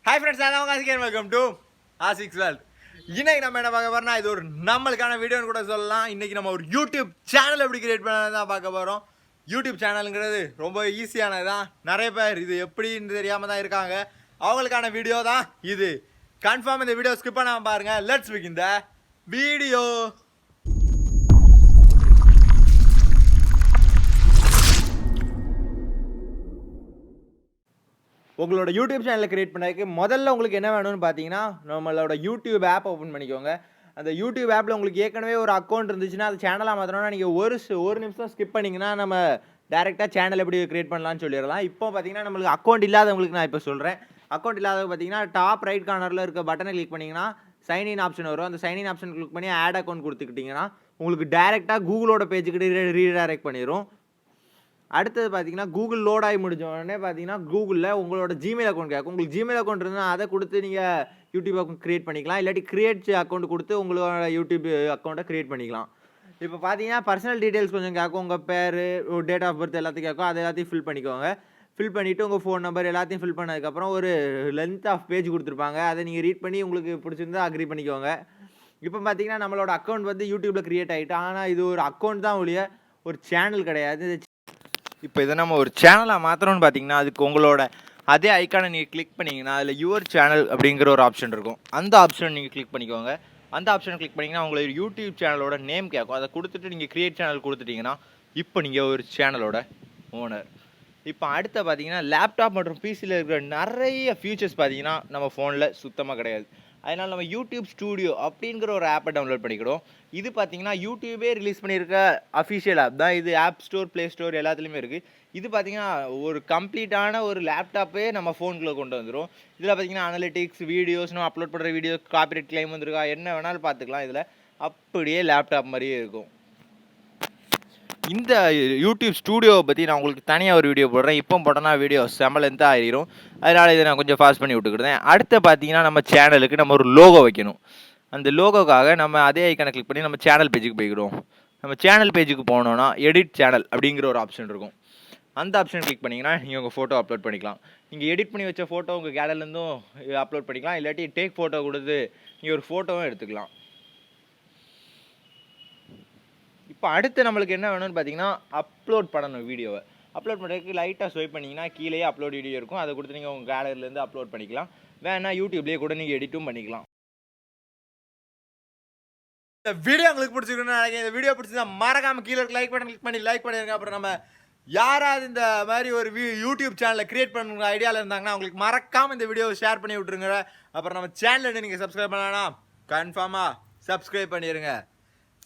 Hi friends, Ashique and welcome to Ashique's World. இன்னைக்கு நம்ம என்ன பார்க்க போறோம்னா இது ஒரு நம்மளுக்கான வீடியோன்னு கூட சொல்லலாம். இன்னைக்கு நம்ம ஒரு யூடியூப் சேனல் எப்படி கிரியேட் பண்ணலாம் தான் பார்க்க போறோம். யூடியூப் சேனலுங்கிறது ரொம்ப ஈஸியானது தான். நிறைய பேர் இது எப்படின்னு தெரியாம தான் இருக்காங்க. அவங்களுக்கான வீடியோ தான் இது. கன்ஃபார்ம் இந்த வீடியோ ஸ்கிப் பண்ணாம பாருங்க. Let's begin the video. உங்களோட யூடியூப் சேனலை கிரியேட் பண்ணதுக்கு முதல்ல உங்களுக்கு என்ன வேணும்னு பார்த்தீங்கன்னா நம்மளோட யூடியூப் ஆப் ஓப்பன் பண்ணிக்கோங்க. அந்த யூடியூப் ஆப்பில் உங்களுக்கு ஏற்கனவே ஒரு அக்கௌண்ட் இருந்துச்சுன்னா அது சேனலாக மாற்றணும்னா நீங்கள் ஒரு நிமிஷம் ஸ்கிப் பண்ணிங்கன்னா நம்ம டேரெக்டாக சேனல் எப்படி கிரியேட் பண்ணலாம்னு சொல்லிடலாம். இப்போ பார்த்தீங்கன்னா நம்மளுக்கு அக்கௌண்ட் இல்லாதவங்களுக்கு நான் இப்போ சொல்கிறேன். அக்கௌண்ட் இல்லாதவங்க பார்த்தீங்கன்னா டாப் ரைட் கார்னரில் இருக்க பட்டனை கிளிக் பண்ணிங்கன்னா சைன்இன் ஆப்ஷன் வரும். அந்த சைன்இன் ஆப்ஷன் கிளிக் பண்ணி ஆட் அக்கௌண்ட் கொடுத்துக்கிட்டிங்கன்னா உங்களுக்கு டேரெக்டாக கூகுளோட பேஜுக்கு ரீடைரக்ட் பண்ணிடும். அடுத்தது பார்த்தீங்கன்னா கூகுள் லோட் ஆகி முடிஞ்ச உடனே பார்த்தீங்கன்னா கூகுளில் உங்களோட ஜிமெயில் அக்கௌண்ட் கேட்கும். உங்களுக்கு ஜிமெயில் அக்கௌண்ட் இருந்தால் அதை கொடுத்து நீங்கள் யூடியூப் அக்கௌண்ட் க்ரியேட் பண்ணிக்கலாம். இல்லாட்டி கிரியேட் அக்கௌண்ட் கொடுத்து உங்களோட யூடியூப் அக்கௌண்ட்டை க்ரியேட் பண்ணிக்கலாம். இப்போ பார்த்தீங்கன்னா பர்சனல் டீட்டெயில்ஸ் கொஞ்சம் கேட்கும். உங்கள் பேர், டேட் ஆஃப் பர்த் எல்லாத்தையும் கேட்கும். அது எல்லாத்தையும் ஃபில் பண்ணிக்கோங்க. ஃபில் பண்ணிவிட்டு உங்கள் ஃபோன் நம்பர் எல்லாத்தையும் ஃபில் பண்ணதுக்கப்புறம் ஒரு லென்த் ஆஃப் பேஜ் கொடுத்துருப்பாங்க. அதை நீங்கள் ரீட் பண்ணி உங்களுக்கு பிடிச்சிருந்தா அக்ரி பண்ணிக்கோங்க. இப்போ பார்த்தீங்கன்னா நம்மளோட அக்கௌண்ட் வந்து யூடியூப்பில் க்ரியேட் ஆகிட்டு, ஆனால் இது ஒரு அக்கௌண்ட் தான் ஒழிய ஒரு சேனல் கிடையாது. இப்போ இதை நம்ம ஒரு சேனலாக மாற்றணும்னு பார்த்தீங்கன்னா அதுக்கு உங்களோட அதே ஐக்கானை நீங்கள் கிளிக் பண்ணிங்கன்னா அதில் யுவர் சேனல் அப்படிங்கிற ஒரு ஆப்ஷன் இருக்கும். அந்த ஆப்ஷனை நீங்கள் கிளிக் பண்ணிக்கோங்க. அந்த ஆப்ஷனை கிளிக் பண்ணிங்கன்னா உங்களோட யூடியூப் சேனலோட நேம் கேட்கும். அதை கொடுத்துட்டு நீங்கள் கிரியேட் சேனல் கொடுத்துட்டிங்கன்னா இப்போ நீங்கள் ஒரு சேனலோட ஓனர். இப்போ அடுத்த பார்த்தீங்கன்னா லேப்டாப் மற்றும் பிசியில் இருக்கிற நிறைய ஃபியூச்சர்ஸ் பார்த்தீங்கன்னா நம்ம ஃபோனில் சுத்தமாக கிடையாது. அதனால் நம்ம யூடியூப் ஸ்டூடியோ அப்படிங்கிற ஒரு ஆப்பை டவுன்லோட் பண்ணிக்கிறோம். இது பார்த்தீங்கன்னா யூடியூபே ரிலீஸ் பண்ணியிருக்க அஃபிஷியல் ஆப் தான். இது ஆப் ஸ்டோர், ப்ளே ஸ்டோர் எல்லாத்துலேயுமே இருக்குது. இது பார்த்தீங்கன்னா ஒரு கம்ப்ளீட்டான ஒரு லேப்டாப்பே நம்ம ஃபோனுக்குள்ளே கொண்டு வந்துடும். இதில் பார்த்தீங்கன்னா அனலிட்டிக்ஸ், வீடியோஸ், நம்ம அப்லோட் பண்ணுற வீடியோ காப்பிரைட் கிளைம் வந்துருக்கா என்ன வேணாலும் பார்த்துக்கலாம். இதில் அப்படியே லேப்டாப் மாதிரியே இருக்கும். இந்த யூடியூப் ஸ்டூடியோவை பற்றி நான் உங்களுக்கு தனியாக ஒரு வீடியோ போடுறேன். இப்போ போட்டோன்னா வீடியோ செம்ம லென்த்தாக ஆகிடும். அதனால் இதை நான் கொஞ்சம் ஃபாஸ்ட் பண்ணி விட்டுக்கிட்டேன். அடுத்து பார்த்தீங்கன்னா நம்ம சேனலுக்கு நம்ம ஒரு லோகோ வைக்கணும். அந்த லோகோக்காக நம்ம அதே ஐக்கானை கிளிக் பண்ணி நம்ம சேனல் பேஜுக்கு போய்க்கிறோம். நம்ம சேனல் பேஜுக்கு போனோன்னா எடிட் சேனல் அப்படிங்கிற ஒரு ஆப்ஷன் இருக்கும். அந்த ஆப்ஷன் கிளிக் பண்ணிங்கன்னா நீங்கள் உங்கள் ஃபோட்டோ அப்லோட் பண்ணிக்கலாம். நீங்கள் எடிட் பண்ணி வச்ச ஃபோட்டோ உங்கள் கேலரிலேருந்தும் அப்லோட் பண்ணிக்கலாம். இல்லாட்டி டேக் ஃபோட்டோ கொடுத்து நீங்கள் ஒரு ஃபோட்டோவும் எடுத்துக்கலாம். இப்போ அடுத்து நம்மளுக்கு என்ன வேணும்னு பார்த்தீங்கன்னா அப்லோட் பண்ணணும் வீடியோவை. அப்லோட் பண்ணுறதுக்கு லைட்டாக ஸ்வைப் பண்ணிங்கன்னா கீழேயே அப்லோட் வீடியோ இருக்கும். அதை கொடுத்து நீங்கள் உங்கள் கேலரிலேருந்து அப்லோட் பண்ணிக்கலாம். வேணா யூடியூப்லேயே கூட நீங்கள் எடிட்டும் பண்ணிக்கலாம். இந்த வீடியோ உங்களுக்கு பிடிச்சிருக்குன்னு நினைக்கிறேன். இந்த வீடியோ பிடிச்சிருந்தா மறக்காமல் கீழே லைக் பட்டன் கிளிக் பண்ணி லைக் பண்ணிடுங்க. அப்புறம் நம்ம யாராவது இந்த மாதிரி ஒரு யூடியூப் சேனலை கிரியேட் பண்ணுற ஐடியாவில் இருந்தாங்கன்னா அவங்களுக்கு மறக்காமல் இந்த வீடியோவை ஷேர் பண்ணி விட்ருங்க. அப்புறம் நம்ம சேனலில் நீங்கள் சப்ஸ்கிரைப் பண்ணலாம், கன்ஃபார்மாக சப்ஸ்கிரைப் பண்ணிடுங்க.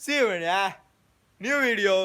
See you in a new video.